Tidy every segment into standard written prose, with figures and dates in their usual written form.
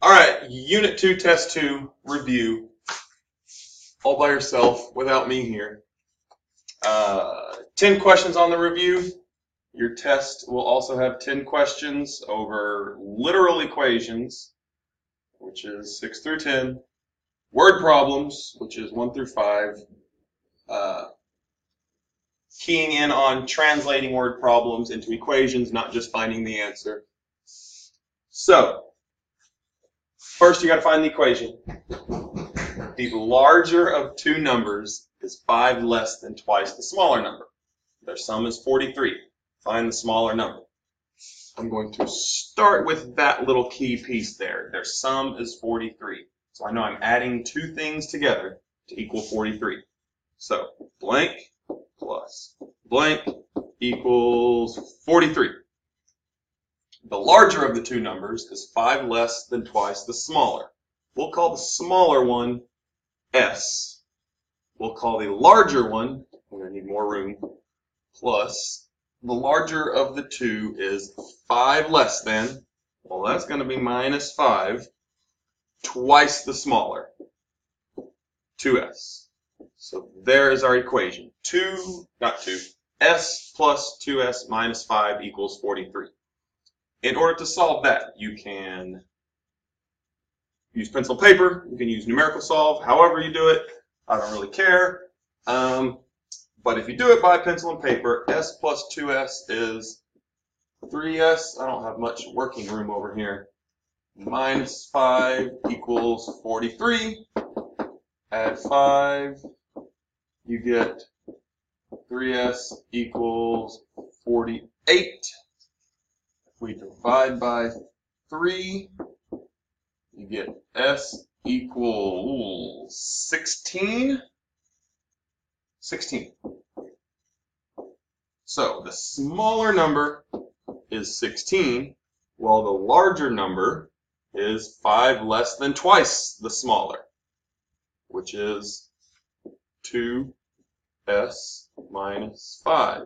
All right, Unit 2 Test 2 review, all by yourself, without me here. 10 questions on the review. Your test will also have 10 questions over literal equations, which is 6 through 10, word problems, which is 1 through 5, keying in on translating word problems into equations, not just finding the answer. So, first you got to find the equation. The larger of two numbers is 5 less than twice the smaller number. Their sum is 43. Find the smaller number. I'm going to start with that little key piece there. Their sum is 43. So I know I'm adding two things together to equal 43. So blank plus blank equals 43. The larger of the two numbers is 5 less than twice the smaller. We'll call the smaller one S. We'll call the larger one, we're going to need more room, plus the larger of the two is 5 less than, well, that's going to be minus 5, twice the smaller, 2S. So there is our equation. S plus 2S minus 5 equals 43. In order to solve that, you can use pencil and paper, you can use numerical solve, however you do it, I don't really care. But if you do it by pencil and paper, S plus 2S is 3S. I don't have much working room over here. Minus 5 equals 43. Add 5. You get 3S equals 48. If we divide by 3, you get S equals 16. 16. So the smaller number is 16, while the larger number is 5 less than twice the smaller, which is 2S minus 5.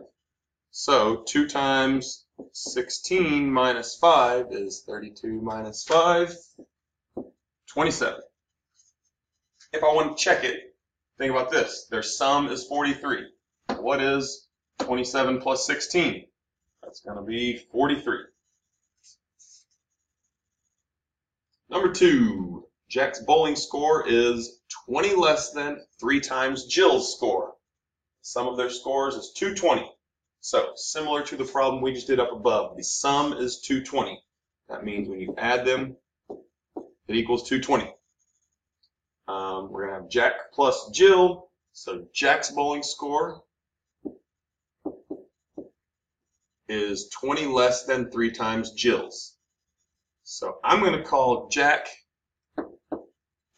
So 2 times 16 minus 5 is 32 minus 5, 27. If I want to check it, think about this. Their sum is 43. What is 27 plus 16? That's going to be 43. Number 2. Jack's bowling score is 20 less than 3 times Jill's score. The sum of their scores is 220. So, similar to the problem we just did up above, the sum is 220. That means when you add them, it equals 220. We're going to have Jack plus Jill. So Jack's bowling score is 20 less than 3 times Jill's. So I'm going to call Jack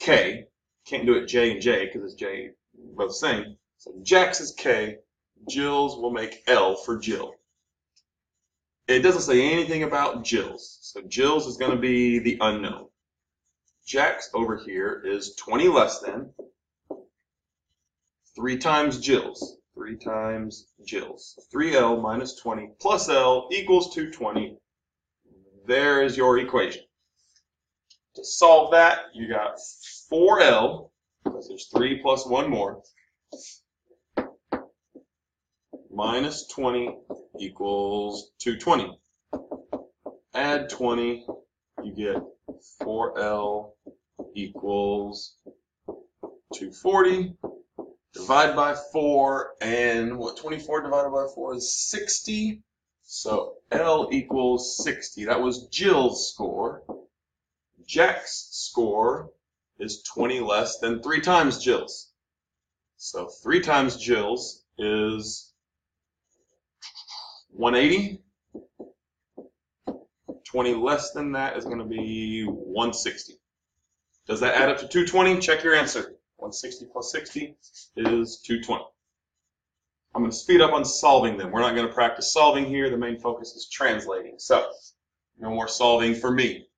K. Can't do it J and J because it's J both the same. So Jack's is K. Jill's will make L for Jill. It doesn't say anything about Jill's. So Jill's is going to be the unknown. Jack's over here is 20 less than 3 times Jill's. 3 times Jill's. 3L minus 20 plus L equals 220. There is your equation. To solve that, you got 4L, because there's 3 plus 1 more, minus 20 equals 220. Add 20, you get 4L equals 240. Divide by 4, and what 24 divided by 4 is 60. So L equals 60. That was Jill's score. Jack's score is 20 less than 3 times Jill's. So 3 times Jill's is 180. 20 less than that is going to be 160. Does that add up to 220? Check your answer. 160 plus 60 is 220. I'm going to speed up on solving them. We're not going to practice solving here. The main focus is translating. So, no more solving for me.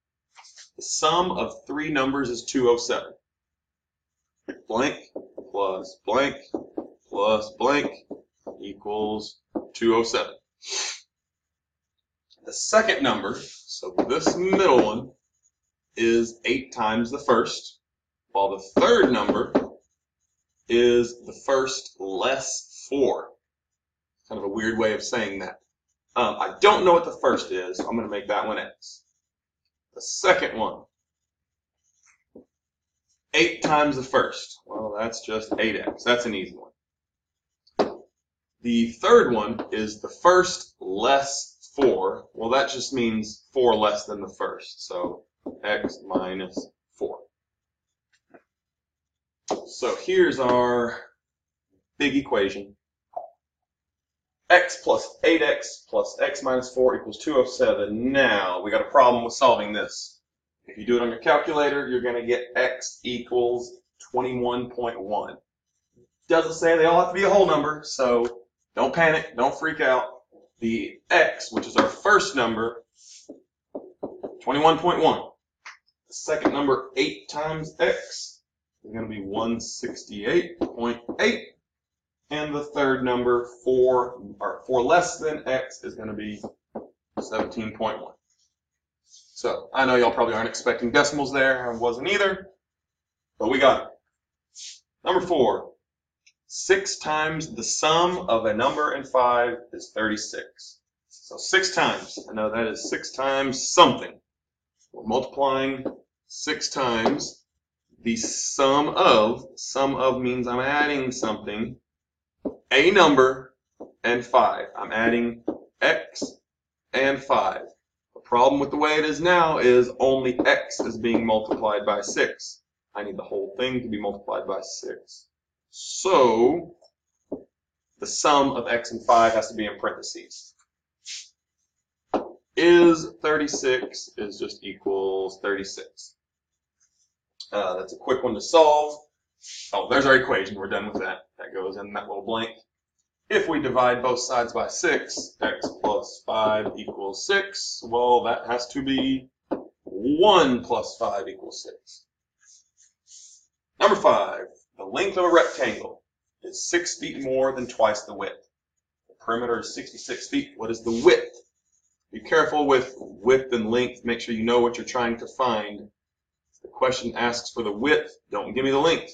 The sum of 3 numbers is 207. Blank plus blank plus blank equals 207. The second number, so this middle one, is 8 times the first, while the third number is the first less 4. Kind of a weird way of saying that. I don't know what the first is, so I'm going to make that one x. The second one, 8 times the first. Well, that's just 8x. That's an easy one. The third one is the first less 4. Well, that just means 4 less than the first. So x minus 4. So here's our big equation. X plus 8x plus x minus 4 equals 207. Now, we got a problem with solving this. If you do it on your calculator, you're going to get x equals 21.1. Doesn't say they all have to be a whole number, so don't panic, don't freak out. The x, which is our first number, 21.1. The second number, 8 times x, is going to be 168.8. And the third number, 4 less than x, is going to be 17.1. So I know y'all probably aren't expecting decimals there. I wasn't either, but we got it. Number 4, 6 times the sum of a number and 5 is 36. So 6 times, I know that is 6 times something. We're multiplying 6 times the sum of means I'm adding something, a number, and 5. I'm adding x and 5. The problem with the way it is now is only x is being multiplied by 6. I need the whole thing to be multiplied by 6. So the sum of x and 5 has to be in parentheses. Is 36 is just equals 36. That's a quick one to solve. Oh, there's our equation. We're done with that. That goes in that little blank. If we divide both sides by 6, x plus 5 equals 6, well, that has to be 1 plus 5 equals 6. Number 5, the length of a rectangle is 6 feet more than twice the width. The perimeter is 66 feet. What is the width? Be careful with width and length. Make sure you know what you're trying to find. If the question asks for the width, don't give me the length.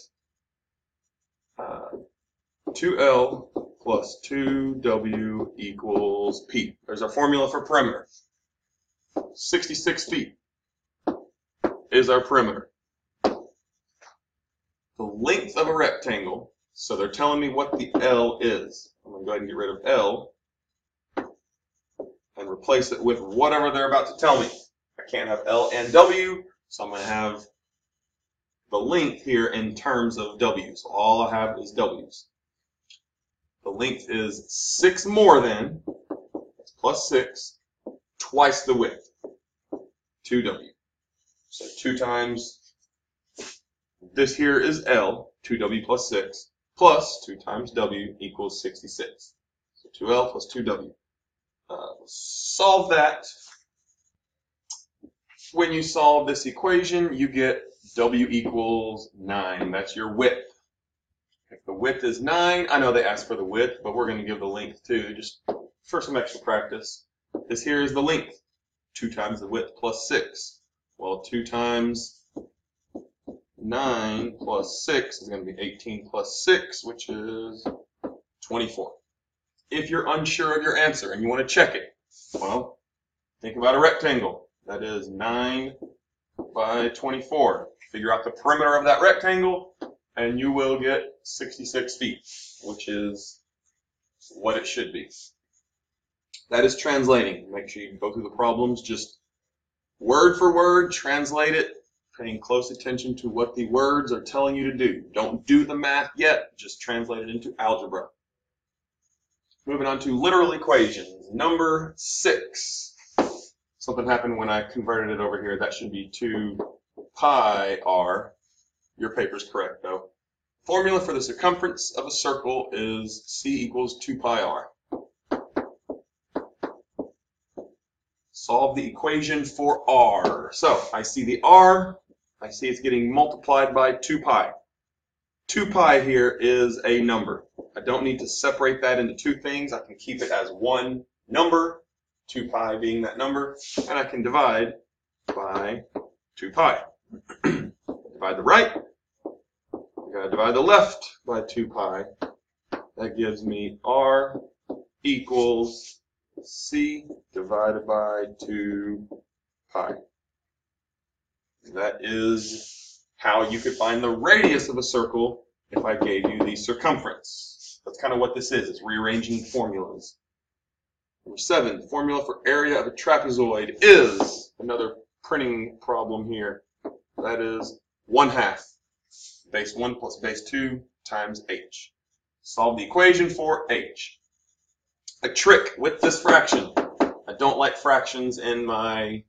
2L plus 2W equals P. There's our formula for perimeter. 66 feet is our perimeter. The length of a rectangle, so they're telling me what the L is. I'm going to go ahead and get rid of L and replace it with whatever they're about to tell me. I can't have L and W, so I'm going to have the length here in terms of W. So all I have is W's. The length is 6 more than, that's plus 6, twice the width, 2W. So 2 times, this here is L, 2W plus 6, plus 2 times W equals 66. So 2L plus 2W. Solve that. When you solve this equation, you get W equals 9. That's your width. If the width is 9, I know they asked for the width, but we're going to give the length too, just for some extra practice. This here is the length. 2 times the width plus 6. Well, 2 times 9 plus 6 is going to be 18 plus 6, which is 24. If you're unsure of your answer and you want to check it, well, think about a rectangle. That is 9 by 24. Figure out the perimeter of that rectangle, and you will get 66 feet, which is what it should be. That is translating. Make sure you go through the problems, just word for word, translate it, paying close attention to what the words are telling you to do. Don't do the math yet, just translate it into algebra. Moving on to literal equations. Number 6. Something happened when I converted it over here. That should be 2 pi r. Your paper's correct, though. Formula for the circumference of a circle is C equals 2 pi r. Solve the equation for r. So I see the r. I see it's getting multiplied by 2 pi. 2 pi here is a number. I don't need to separate that into two things. I can keep it as one number, 2 pi being that number, and I can divide by 2 pi. Divide the right. I'm going to divide the left by 2 pi. That gives me r equals c divided by 2 pi. That is how you could find the radius of a circle if I gave you the circumference. That's kind of what this is. It's rearranging formulas. Number 7, the formula for area of a trapezoid is, another printing problem here, that is 1/2 base 1 plus base 2 times h. Solve the equation for h. A trick with this fraction. I don't like fractions in my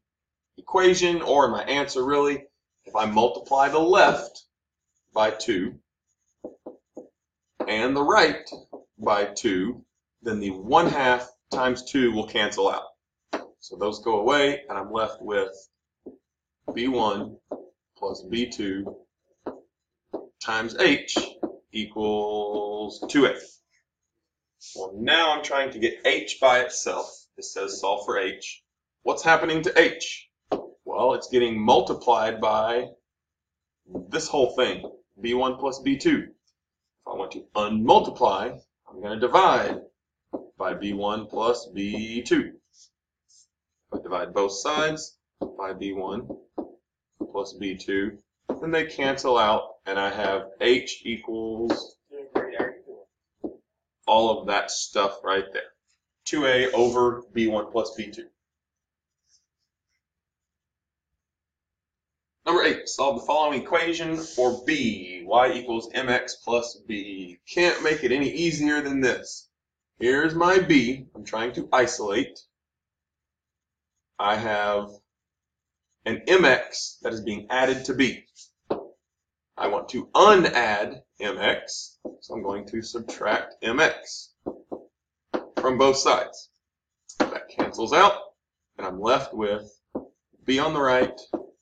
equation or in my answer really. If I multiply the left by 2 and the right by 2, then the 1/2 times 2 will cancel out. So those go away, and I'm left with b1 plus b2 times h equals 2a. Well, now I'm trying to get h by itself. It says solve for h. What's happening to h? Well, it's getting multiplied by this whole thing, b1 plus b2. If I want to unmultiply, I'm going to divide by b1 plus b2. If I divide both sides by b1 plus b2, then they cancel out, and I have h equals all of that stuff right there. 2a over b1 plus b2. Number 8, solve the following equation for b. Y equals mx plus b. Can't make it any easier than this. Here's my b. I'm trying to isolate. I have an mx that is being added to b. I want to unadd mx, so I'm going to subtract mx from both sides. That cancels out, and I'm left with b on the right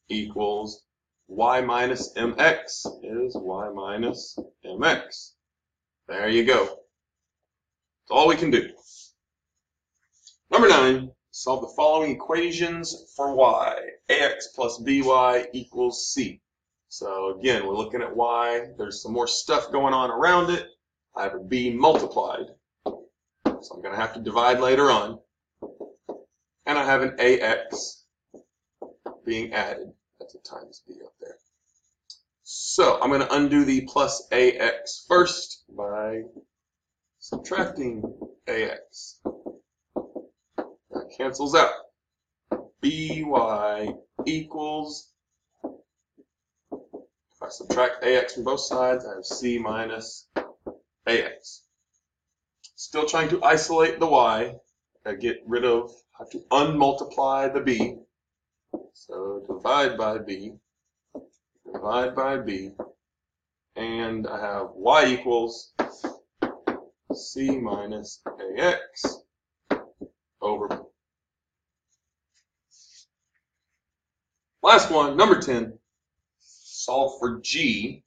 equals y minus mx is y minus mx. There you go. That's all we can do. Number 9, solve the following equations for y. ax plus by equals c. So again, we're looking at y. There's some more stuff going on around it. I have a b multiplied, so I'm going to have to divide later on. And I have an ax being added. That's a times b up there. So I'm going to undo the plus ax first by subtracting ax. That cancels out. by equals, if I subtract ax from both sides, I have c minus ax. Still trying to isolate the y. I get rid of, have to unmultiply the b. So divide by b, and I have y equals c minus ax over b. Last one, number 10. Solve for g.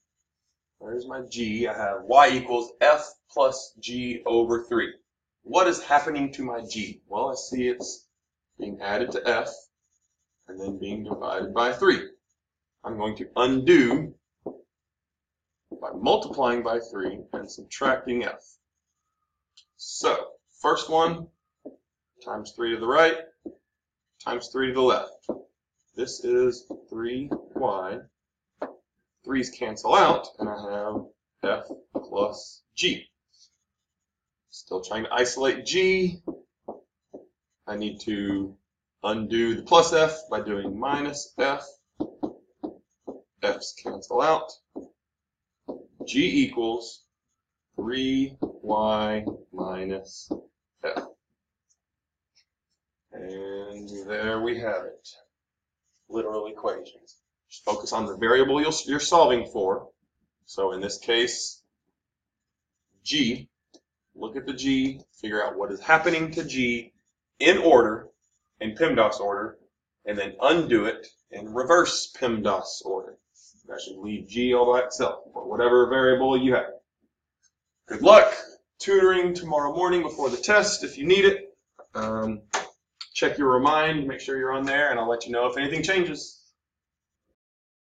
There's my g. I have y equals f plus g over 3. What is happening to my g? Well, I see it's being added to f and then being divided by 3. I'm going to undo by multiplying by 3 and subtracting f. So, first one, times 3 to the right, times 3 to the left. This is 3y. 3's cancel out, and I have f plus g. Still trying to isolate g. I need to undo the plus f by doing minus f. F's cancel out. G equals 3y minus f. And there we have it. Literal equations. Just focus on the variable you're solving for. So in this case, g. Look at the g, figure out what is happening to g in order, in PEMDAS order, and then undo it in reverse PEMDAS order. That should leave g all by itself, or whatever variable you have. Good luck tutoring tomorrow morning before the test if you need it. Check your remind, make sure you're on there, and I'll let you know if anything changes.